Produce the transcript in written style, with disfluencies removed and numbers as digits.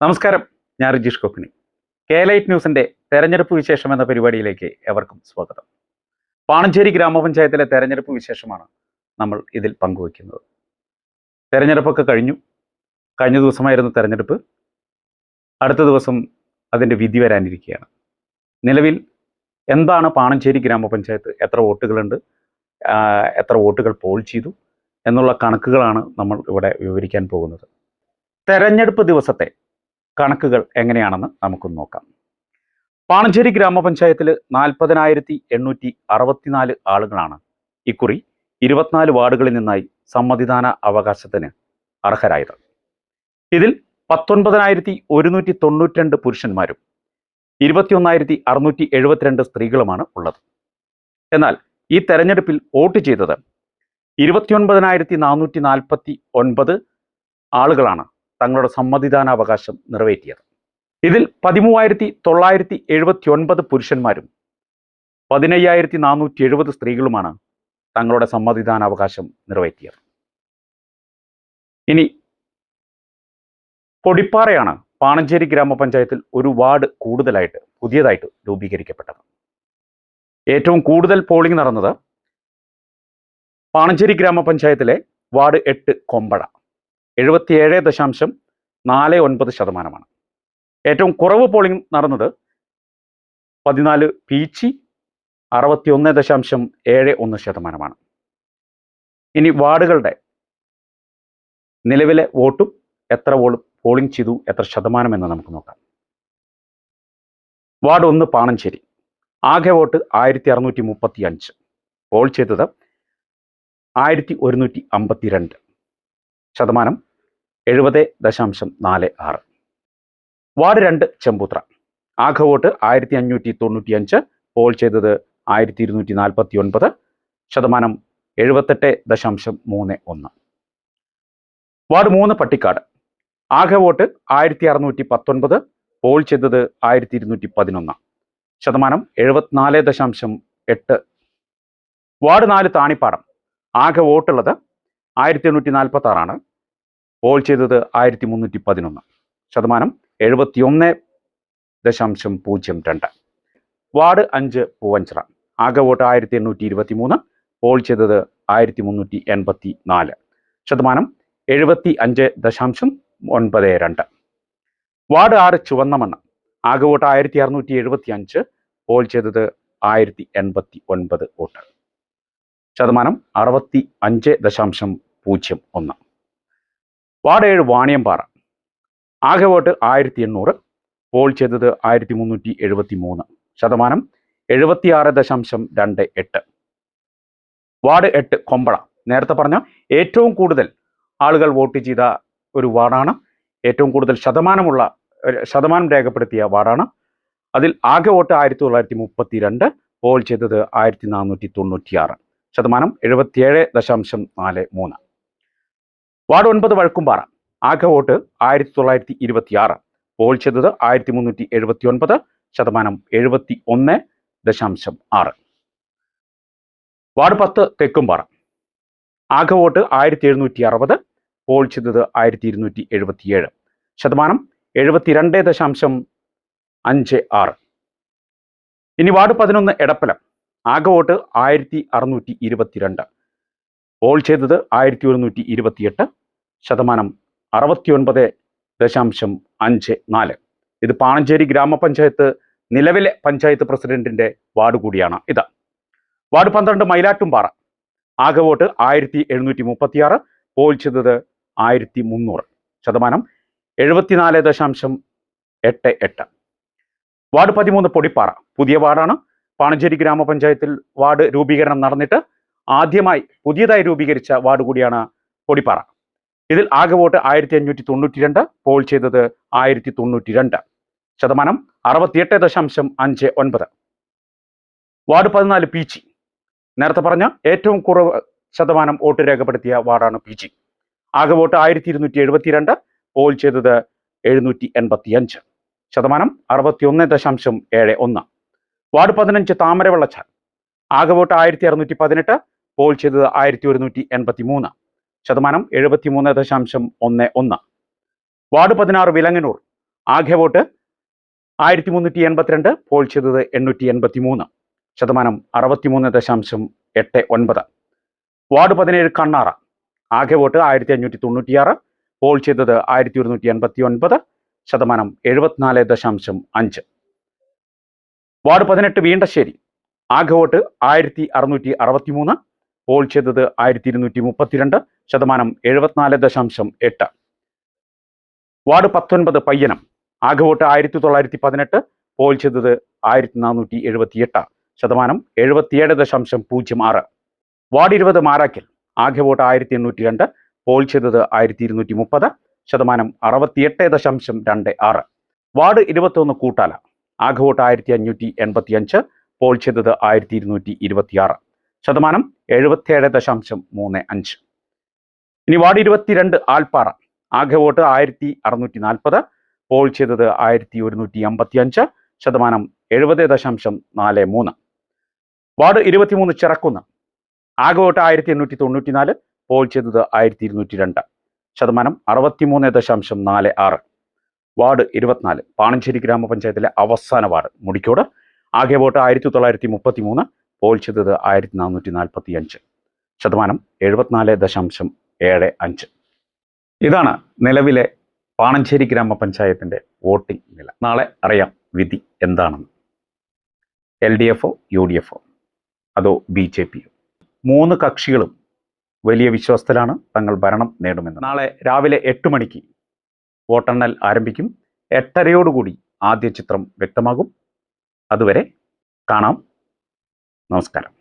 നമസ്കാരം, ഞാൻ റിജീഷ് കൊക്കിനി. കേലൈറ്റ് ന്യൂസിന്റെ തെരഞ്ഞെടുപ്പ് വിശേഷം എന്ന പരിപാടിയിലേക്ക് എവർക്കും സ്വാഗതം. പാണഞ്ചേരി ഗ്രാമപഞ്ചായത്തിലെ തെരഞ്ഞെടുപ്പ് വിശേഷമാണ് നമ്മൾ ഇതിൽ പങ്കുവയ്ക്കുന്നത്. തെരഞ്ഞെടുപ്പൊക്കെ കഴിഞ്ഞ ദിവസമായിരുന്നു തെരഞ്ഞെടുപ്പ്. അടുത്ത ദിവസം അതിൻ്റെ വിധി വരാനിരിക്കുകയാണ്. നിലവിൽ എന്താണ് പാണഞ്ചേരി ഗ്രാമപഞ്ചായത്ത്, എത്ര വോട്ടുകളുണ്ട്, എത്ര വോട്ടുകൾ പോൾ ചെയ്തു എന്നുള്ള കണക്കുകളാണ് നമ്മൾ ഇവിടെ വിവരിക്കാൻ പോകുന്നത്. തെരഞ്ഞെടുപ്പ് ദിവസത്തെ കണക്കുകൾ എങ്ങനെയാണെന്ന് നമുക്കൊന്ന് നോക്കാം. പാണഞ്ചേരി ഗ്രാമപഞ്ചായത്തിൽ 40,864 ആളുകളാണ് ഇക്കുറി 24 വാർഡുകളിൽ നിന്നായി സമ്മതിദാന അവകാശത്തിന് അർഹരായത്. ഇതിൽ 19,192 പുരുഷന്മാരും 21,672 സ്ത്രീകളുമാണ് ഉള്ളത്. എന്നാൽ ഈ തെരഞ്ഞെടുപ്പിൽ വോട്ട് ചെയ്തത് 29,449 ആളുകളാണ് തങ്ങളുടെ സമ്മതിദാനാവകാശം നിറവേറ്റിയത്. ഇതിൽ 13,979 പുരുഷന്മാരും 15,470 സ്ത്രീകളുമാണ് തങ്ങളുടെ സമ്മതിദാനാവകാശം നിറവേറ്റിയത്. ഇനി പൊടിപ്പാറയാണ് പാണഞ്ചേരി ഗ്രാമപഞ്ചായത്തിൽ ഒരു വാർഡ് പുതിയതായിട്ട് രൂപീകരിക്കപ്പെട്ടത്. ഏറ്റവും കൂടുതൽ പോളിംഗ് നടന്നത് പാണഞ്ചേരി ഗ്രാമപഞ്ചായത്തിലെ വാർഡ് 8 കൊമ്പഴ 77.49%. ഏറ്റവും കുറവ് പോളിംഗ് നടന്നത് 14 പീച്ചി 61.71%. ഇനി വാർഡുകളുടെ നിലവിലെ വോട്ടും എത്ര പോളിംഗ് ചെയ്തു, എത്ര ശതമാനം എന്ന് നമുക്ക് നോക്കാം. വാർഡ് 1 പാണഞ്ചേരി, ആകെ വോട്ട് 1635, പോൾ ചെയ്തത് 1152, ശതമാനം 70.46. വാർഡ് 2 ചെമ്പൂത്ര, ആകെ വോട്ട് 1595, പോൾ ചെയ്തത് 1249, ശതമാനം 78.31. വാർഡ് 3 പട്ടിക്കാട്, ആകെ വോട്ട് 1619, പോൾ ചെയ്തത് 1211, ശതമാനം 74.8. വാർഡ് 4 താണിപ്പാടം, ആകെ വോട്ടുള്ളത് 1846, പോൾ ചെയ്തത് 1311, ശതമാനം 71.02. വാർഡ് 5 പൂവഞ്ചിറ, ആകെ വോട്ട് 1823, പോൾ ചെയ്തത് 1384, ശതമാനം 75.92. വാർഡ് 6 ചുവന്നമണ്ണ്, ആകെ വോട്ട് 1675, പോൾ ചെയ്തത് 1089 വോട്ട്, ശതമാനം 65.01. വാർഡ് 7 വാണിയമ്പാറ, ആകെ വോട്ട് 1800, പോൾ ചെയ്തത് 1373, ശതമാനം 76.28. വാർഡ് 8 കൊമ്പള, നേരത്തെ പറഞ്ഞ ഏറ്റവും കൂടുതൽ ആളുകൾ വോട്ട് ചെയ്ത ഒരു വാർഡാണ്, ഏറ്റവും കൂടുതൽ ശതമാനം രേഖപ്പെടുത്തിയ വാർഡാണ്. അതിൽ ആകെ വോട്ട് 1932, പോൾ ചെയ്തത് 1496, ശതമാനം 77.43. വാർഡ് 9 വഴുക്കുംപാറ, ആകെ വോട്ട് 1926, പോൾ ചെയ്തത് 1379, ശതമാനം 71.6. വാർഡ് 10 തെക്കുംപാറ, ആകെ വോട്ട് 1760, പോൾ ചെയ്തത് 1277, ശതമാനം 72.56. ഇനി വാർഡ് 11 എടപ്പലം, ആകെ വോട്ട് 1622, പോൾ ചെയ്തത് 1128, ശതമാനം 69.54. ഇത് പാണഞ്ചേരി ഗ്രാമപഞ്ചായത്ത് നിലവിലെ പഞ്ചായത്ത് പ്രസിഡന്റിന്റെ വാർഡ് കൂടിയാണ് ഇത്. വാർഡ് 12 മയിലാട്ടുംപാറ, ആകെ വോട്ട് 1736, പോൾ ചെയ്തത് 1300, ശതമാനം 74.88. വാർഡ് 13 പൊടിപ്പാറ, പുതിയ വാർഡാണ്. പാണഞ്ചേരി ഗ്രാമപഞ്ചായത്തിൽ വാർഡ് രൂപീകരണം നടന്നിട്ട് പുതിയതായി രൂപീകരിച്ച വാർഡ് കൂടിയാണ് പൊടിപ്പാറ. ഇതിൽ ആകെ വോട്ട് 1592, പോൾ ചെയ്തത് 1092, ശതമാനം 68.59. വാർഡ് 14 പീച്ചി, നേരത്തെ പറഞ്ഞ ഏറ്റവും കുറവ് ശതമാനം വോട്ട് രേഖപ്പെടുത്തിയ വാർഡാണ് പീച്ചി. ആകെ വോട്ട് 1272, പോൾ ചെയ്തത് 785, ശതമാനം 61.71. വാർഡ് 15 താമരവെള്ളച്ചാൽ, ആകെ വോട്ട് 1618, പോൾ ചെയ്തത് 1183, ശതമാനം 73.11. വാർഡ് 16 വിലങ്ങനൂർ, ആകെ വോട്ട് 1382, പോൾ ചെയ്തത് 883, ശതമാനം 63.89. വാർഡ് 17 കണ്ണാറ, ആകെ വോട്ട് 1596, പോൾ ചെയ്തത് 1189, ശതമാനം 74.5. വാർഡ് 18 വീണ്ടശ്ശേരി, ആകെ വോട്ട് 1663, പോൾ ചെയ്തത് 1232, ശതമാനം 74.8. വാർഡ് 19 പയ്യനം, ആകെ വോട്ട് 1918, പോൾ ചെയ്തത് 1478, ശതമാനം 77.06. വാർഡ് 20 മാരാക്കൽ, ആകെ വോട്ട് 1802, പോൾ ചെയ്തത് 1230, ശതമാനം 68.26. വാർഡ് 21 കൂട്ടാല, ആകെ വോട്ട് 1585, പോൾ ചെയ്തത് 1226, ശതമാനം 77.35. ഇനി വാർഡ് 22 ആൽപ്പാറ, ആകെ വോട്ട് 1640, പോൾ ചെയ്തത് 1155, ശതമാനം 70.43. വാർഡ് 23 ചിറക്കുന്ന്, ആകെ വോട്ട് 1894, പോൾ ചെയ്തത് 1202, ശതമാനം 63.46. വാർഡ് 24 പാണഞ്ചേരി ഗ്രാമപഞ്ചായത്തിലെ അവസാന വാർഡ് മുടിക്കോട്, ആകെ വോട്ട് 1933, പോൾ ചെയ്തത് 1445, ശതമാനം 74.75. ഇതാണ് നിലവിലെ പാണഞ്ചേരി ഗ്രാമപഞ്ചായത്തിൻ്റെ വോട്ടിംഗ് നില. നാളെ അറിയാം വിധി എന്താണെന്ന്. LDF-ഓ UDF-ഓ അതോ BJP-യോ? 3 കക്ഷികളും വലിയ വിശ്വാസത്തിലാണ് തങ്ങൾ ഭരണം നേടുമെന്ന്. നാളെ രാവിലെ 8 മണിക്ക് വോട്ടെണ്ണൽ ആരംഭിക്കും. 8:30 ആദ്യ ചിത്രം വ്യക്തമാകും. അതുവരെ കാണാം. നമസ്കാരം.